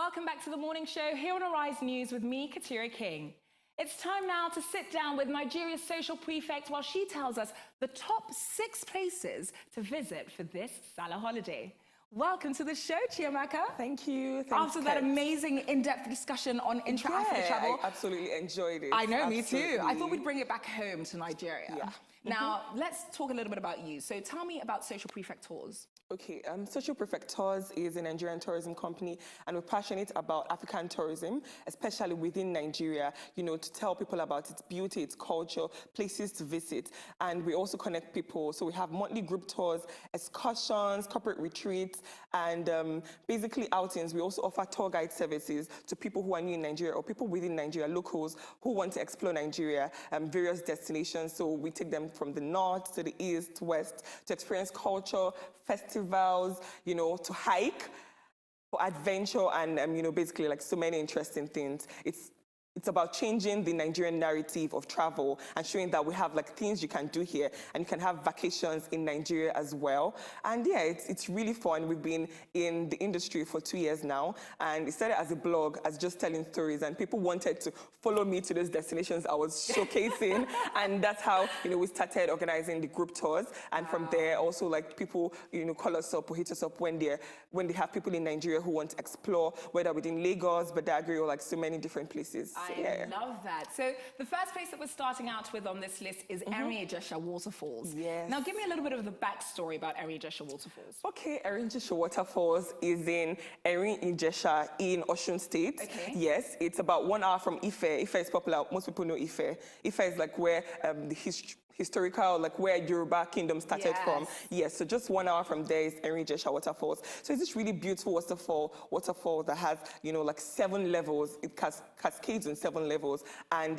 Welcome back to the morning show here on Arise News with me, Keturah King. It's time now to sit down with Nigeria's social prefect while she tells us the top 6 places to visit for this Salah holiday. Welcome to the show, Chiamaka. Thank you. Thanks, After that amazing in-depth discussion on intra-Africa travel. I absolutely enjoyed it. I know, me too. I thought we'd bring it back home to Nigeria. Yeah. Now, let's talk a little bit about you. So tell me about Social Prefect Tours. Okay, Social Perfecto is a Nigerian tourism company, and we're passionate about African tourism, especially within Nigeria, you know, to tell people about its beauty, its culture, places to visit. And we also connect people. So we have monthly group tours, excursions, corporate retreats, and basically outings. We also offer tour guide services to people who are new in Nigeria or people within Nigeria, locals who want to explore Nigeria, various destinations. So we take them from the north to the east, west, to experience culture, festivals, you know, to hike, for adventure, and, you know, basically like so many interesting things. It's about changing the Nigerian narrative of travel and showing that we have like things you can do here and you can have vacations in Nigeria as well. And yeah, it's really fun. We've been in the industry for 2 years now, and it started as a blog, as just telling stories, and people wanted to follow me to those destinations I was showcasing. And that's how, you know, we started organizing the group tours. And from there, also like people, you know, call us up or hit us up when they have people in Nigeria who want to explore, whether within Lagos, Badagry, or like so many different places. I love that. So the first place that we're starting out with on this list is Erin-Ijesha Waterfalls. Yes. Now give me a little bit of the backstory about Erin-Ijesha Waterfalls. Okay, Erin-Ijesha Waterfalls is in Erin-Ijesha in Osun State. Okay. Yes, it's about 1 hour from Ife. Ife is popular. Most people know Ife. Ife is like where the historical, like where Yoruba kingdom started from. Yes, so just 1 hour from there is Erin-Ijesha Waterfalls. So it's this really beautiful waterfall that has, you know, like 7 levels. It cascades on 7 levels, and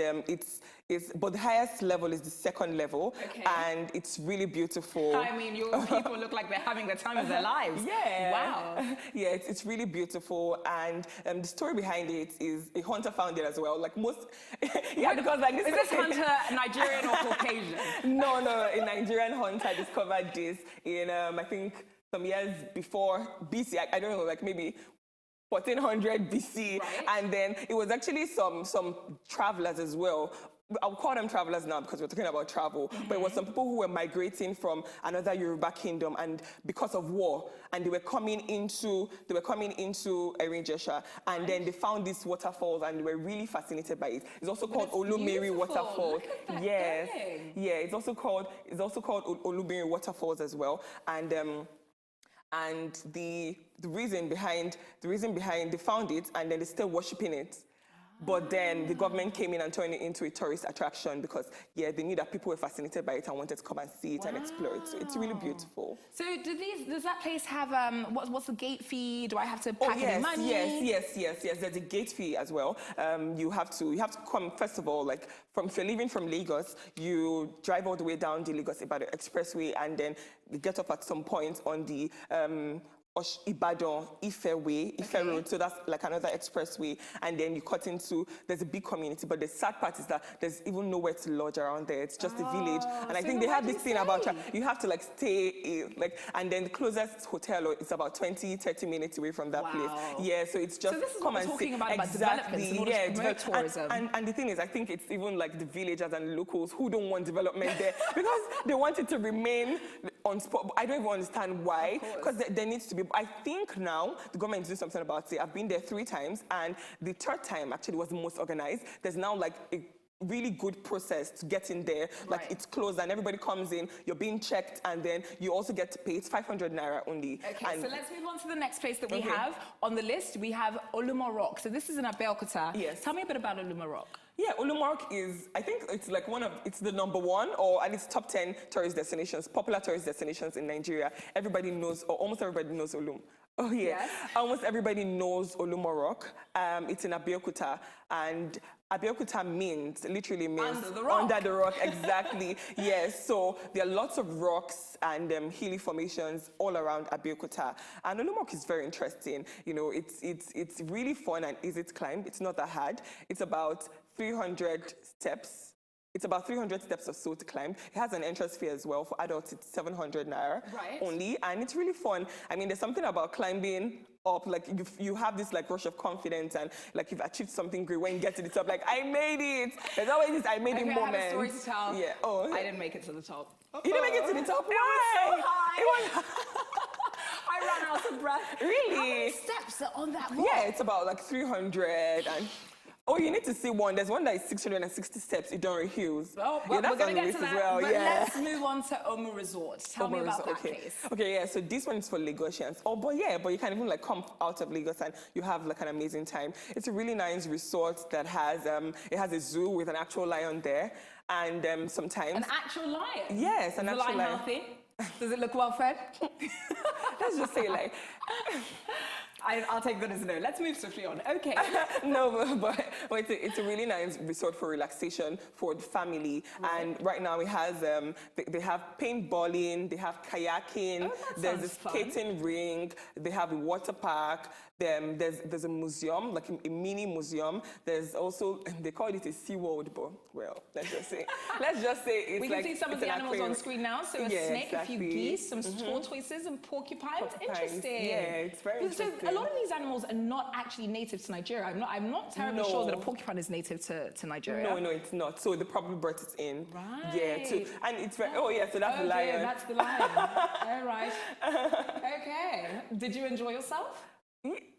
but the highest level is the 2nd level, and it's really beautiful. I mean, your people look like they're having the time of their lives. Yeah. Wow. Yeah, it's really beautiful, and the story behind it is a hunter found it as well. Like most, because like is this hunter Nigerian or Caucasian? No, a Nigerian hunter discovered this in I think some years before BC. I don't know, like maybe 1400 BC, and then it was actually some travelers as well. I'll call them travelers now because we're talking about travel, but it was some people who were migrating from another Yoruba kingdom, and because of war, and they were coming into Erin-Ijesha, and then they found these waterfalls, and they were really fascinated by it. It's also called Olumiri Waterfalls. Yes, yeah, it's also called Olumiri Waterfalls as well, and the reason behind they found it, and then they're still worshiping it. But then the government came in and turned it into a tourist attraction because, yeah, they knew that people were fascinated by it and wanted to come and see it and explore it. So it's really beautiful. So does that place have, what's the gate fee? Do I have to pack any money? Yes. There's a gate fee as well. You have to come, first of all, like, if you're leaving from Lagos, you drive all the way down the Lagos-Ibadan Expressway, and then you get off at some point on the Ibadan, Ife Road, so that's like another expressway, and then you cut into, there's a big community, but the sad part is that there's even nowhere to lodge around there. It's just a village, and I think they have this thing about, you have to like stay, and then the closest hotel is about 20-30 minutes away from that place. Yeah, so it's just, so this is what we're talking about development, tourism. And the thing is, I think it's even like the villagers and the locals who don't want development there, because they want it to remain on spot. I don't even understand why, because there needs to be. I think now the government is doing something about it. I've been there 3 times, and the 3rd time actually was the most organized. There's now like a really good process to get in there. Like it's closed and everybody comes in, you're being checked, and then you also get to pay. It's 500 naira only. Okay, so let's move on to the next place that we have on the list. We have Luma Rock. So this is in Abeokuta. Yes. Tell me a bit about Luma Rock. Yeah, Luma Rock is, I think it's like it's the #1 or at least top 10 tourist destinations, popular tourist destinations in Nigeria. Everybody knows, or almost everybody knows Olum. Oh yeah, yes. Almost everybody knows Luma Rock. It's in Abeokuta, and Abeokuta literally means under the rock, exactly. Yes, so there are lots of rocks and hilly formations all around Abeokuta. And Luma Rock is very interesting. You know, it's really fun and easy to climb. It's not that hard. It's about 300 steps. It's about 300 steps or so to climb. It has an entrance fee as well. For adults, it's 700 naira only, and it's really fun. I mean, there's something about climbing up, like you have this like rush of confidence, and like you've achieved something great when you get to the top. Like, I made it. There's always this I made it moment. I have a story to tell. Yeah. Oh. I didn't make it to the top. You didn't make it to the top? It was so high. It was I ran out of breath. Really? How many steps are on that rock? Yeah, it's about like 300 and. Oh, you need to see one. There's one that is 660 steps, Idonre Hills. Oh, yeah, that's we're going on to the get list to as that, well. but Yeah. let's move on to Omu Resort. Tell me about that place. Okay, yeah, so this one is for Lagosians. Oh, but you can even like come out of Lagos and you have like an amazing time. It's a really nice resort that has, it has a zoo with an actual lion there. And sometimes... An actual lion? Yes, an actual lion. Is the lion healthy? Does it look well fed? Let's just say like... I'll take that as a no. Let's move swiftly on. Okay. No, but it's a really nice resort for relaxation for the family. Right. And right now it has, they have paintballing, they have kayaking, there's a skating ring, they have a water park, there's a museum, like a mini museum. There's also, they call it a Sea World, but well, let's just say it's we like... can see some of the animals on screen now. So a snake, a few geese, some tortoises and porcupines. Interesting. Yeah, it's very interesting. So a lot of these animals are not actually native to Nigeria. I'm not terribly sure that a porcupine is native to Nigeria. No, it's not. So they probably brought it in. Right. Yeah, and it's very... Oh, yeah, so that's the lion. Yeah, that's the lion. All right. Okay. Did you enjoy yourself?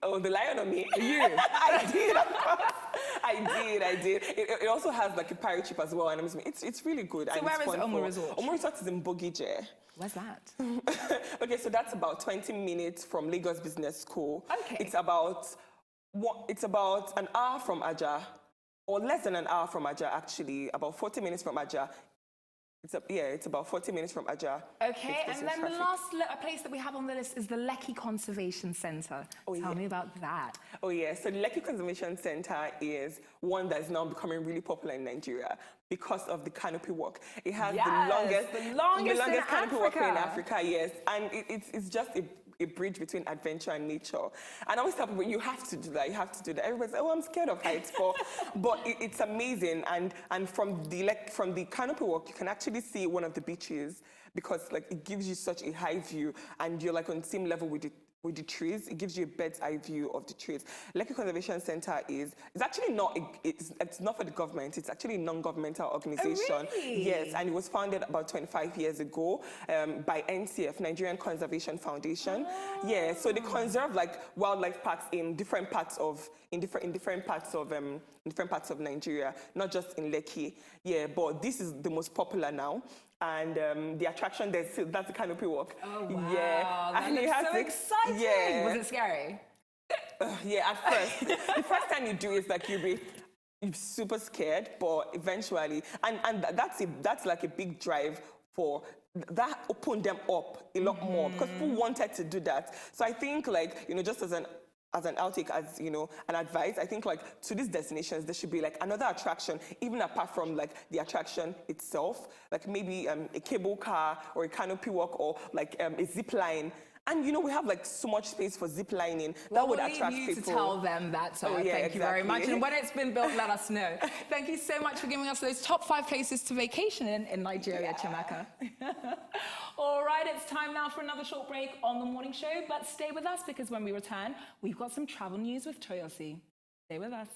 Oh, the lion on me? You. I did, of course. I did. It also has like a pirate ship as well, and it's really good. So and where it's is Omu Resort? Omu Resort is in Bogije. Where's that? Okay, so that's about 20 minutes from Lagos Business School. Okay. It's about an hour from Aja, or less than an hour from Aja, actually, about 40 minutes from Aja. It's about 40 minutes from Aja. Okay, and then the last place that we have on the list is the Lekki Conservation Centre. Tell me about that. Oh, yeah. So the Lekki Conservation Centre is one that is now becoming really popular in Nigeria because of the canopy walk. It has the longest canopy walk in Africa, yes. And it's just a bridge between adventure and nature. And I always tell people, you have to do that, Everybody's like, oh, I'm scared of heights, but it's amazing. And from the canopy walk, you can actually see one of the beaches because like it gives you such a high view and you're like on the same level with the trees. It gives you a bird's eye view of the trees. Lekki Conservation Centre is actually not, it's not for the government, it's actually a non-governmental organization. Oh, really? Yes, and it was founded about 25 years ago by NCF, Nigerian Conservation Foundation. Oh. Yeah, so they conserve like wildlife parks in different parts of Nigeria, not just in Lekki. Yeah, but this is the most popular now. And the attraction, that's the canopy walk. Oh, wow. Yeah. That looks so exciting. Yeah. Was it scary? Yeah, at first. The first time you do it, like you're super scared, but eventually, and that's like a big drive for that opened them up a lot more because people wanted to do that. So I think like, just as an outtake, as an advice, I think like to these destinations there should be like another attraction, even apart from like the attraction itself, like maybe a cable car or a canopy walk or like a zip line. And we have like so much space for zip lining that would attract people. We'll leave you to tell them that, so thank you very much. And when it's been built, let us know. Thank you so much for giving us those top 5 places to vacation in Nigeria, Chiamaka. All right, it's time now for another short break on the morning show, but stay with us because when we return, we've got some travel news with Toyosi. Stay with us.